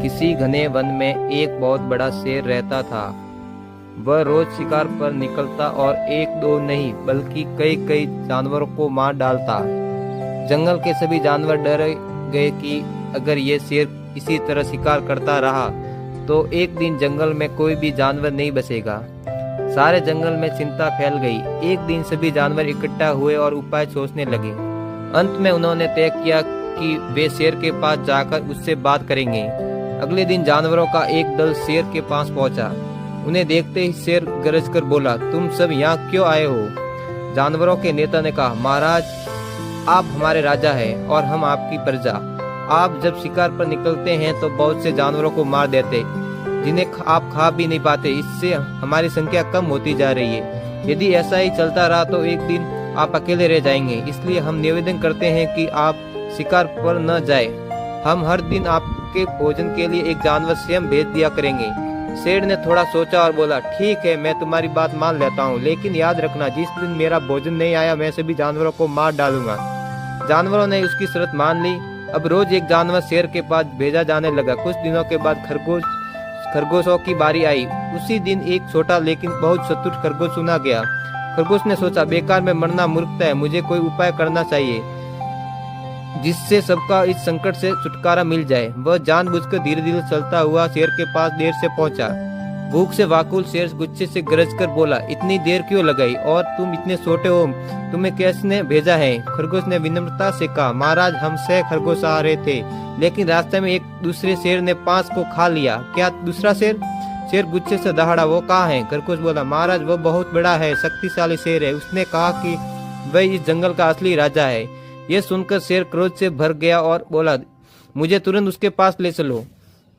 किसी घने वन में एक बहुत बड़ा शेर रहता था। वह रोज शिकार पर निकलता और एक दो नहीं बल्कि कई कई जानवरों को मार डालता। जंगल के सभी जानवर डर गए कि अगर ये शेर इसी तरह शिकार करता रहा तो एक दिन जंगल में कोई भी जानवर नहीं बचेगा। सारे जंगल में चिंता फैल गई। एक दिन सभी जानवर इकट्ठा हुए और उपाय सोचने लगे। अंत में उन्होंने तय किया कि वे शेर के पास जाकर उससे बात करेंगे। अगले दिन जानवरों का एक दल शेर के पास पहुंचा। उन्हें देखते ही शेर गरज कर बोला, तुम सब यहाँ क्यों आए हो? जानवरों के नेता ने कहा, महाराज, आप हमारे राजा हैं और हम आपकी प्रजा। आप जब शिकार पर निकलते हैं तो बहुत से जानवरों को मार देते, जिन्हें आप खा भी नहीं पाते। इससे हमारी संख्या कम होती जा रही है। यदि ऐसा ही चलता रहा तो एक दिन आप अकेले रह जाएंगे। इसलिए हम निवेदन करते हैं कि आप शिकार पर न जाए। हम हर दिन आपके भोजन के लिए एक जानवर स्वयं भेज दिया करेंगे। शेर ने थोड़ा सोचा और बोला, ठीक है, मैं तुम्हारी बात मान लेता हूँ, लेकिन याद रखना, जिस दिन मेरा भोजन नहीं आया मैं सभी जानवरों को मार डालूंगा। जानवरों ने उसकी शर्त मान ली। अब रोज एक जानवर शेर के पास भेजा जाने लगा। कुछ दिनों के बाद खरगोशों की बारी आई। उसी दिन एक छोटा लेकिन बहुत चतुर खरगोश चुना गया। खरगोश ने सोचा, बेकार में मरना मूर्खता है, मुझे कोई उपाय करना चाहिए जिससे सबका इस संकट से छुटकारा मिल जाए। वह जानबूझकर धीरे धीरे चलता हुआ शेर के पास देर से पहुंचा। भूख से व्याकुल शेर गुस्से से गरज कर बोला, इतनी देर क्यों लगाई और तुम इतने छोटे हो, तुम्हें किसने भेजा है? खरगोश ने विनम्रता से कहा, महाराज, हम 6 खरगोश आ रहे थे, लेकिन रास्ते में एक दूसरे शेर ने 5 को खा लिया। क्या दूसरा शेर? शेर गुस्से से दहाड़ा, वो कहाँ है? खरगोश बोला, महाराज, वो बहुत बड़ा है, शक्तिशाली शेर है। उसने कहा कि वह इस जंगल का असली राजा है। यह सुनकर शेर क्रोध से भर गया और बोला, मुझे तुरंत उसके पास ले चलो।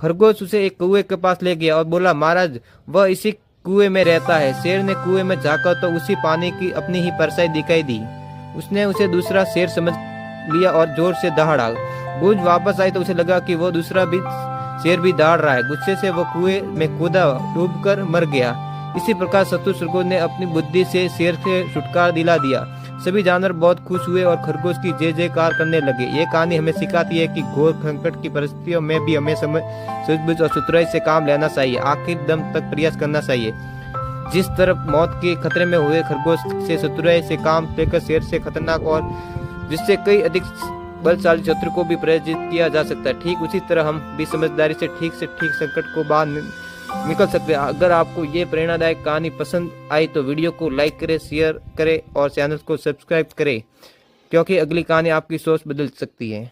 खरगोश उसे एक कुएं के पास ले गया और बोला, महाराज, वह इसी कुएं में रहता है। शेर ने कुएं में झांका तो उसी पानी की अपनी ही परछाई दिखाई दी। उसने उसे दूसरा शेर समझ लिया और जोर से दहाड़ा। बूझ वापस आई तो उसे लगा कि वो दूसरा भी शेर भी दहाड़ रहा है। गुस्से से वो कुएं में कूदा, डूबकर मर गया। इसी प्रकार शत्रु खरगोश ने अपनी बुद्धि से शेर से छुटकारा दिला दिया। सभी जानवर बहुत खुश हुए और खरगोश की जय जयकार करने लगे। ये कहानी हमें सिखाती है कि घोर संकट की परिस्थितियों में भी हमें सूझबूझ और चतुराई से काम लेना चाहिए, आखिर दम तक प्रयास करना चाहिए। जिस तरफ मौत के खतरे में हुए खरगोश से चतुराई से काम लेकर शेर से खतरनाक और जिससे कई अधिक बलशाली शत्रु को भी पराजित किया जा सकता है, ठीक उसी तरह हम भी समझदारी से ठीक संकट को बाहर निकल सकते हैं। अगर आपको ये प्रेरणादायक कहानी पसंद आई तो वीडियो को लाइक करें, शेयर करें और चैनल को सब्सक्राइब करें, क्योंकि अगली कहानी आपकी सोच बदल सकती है।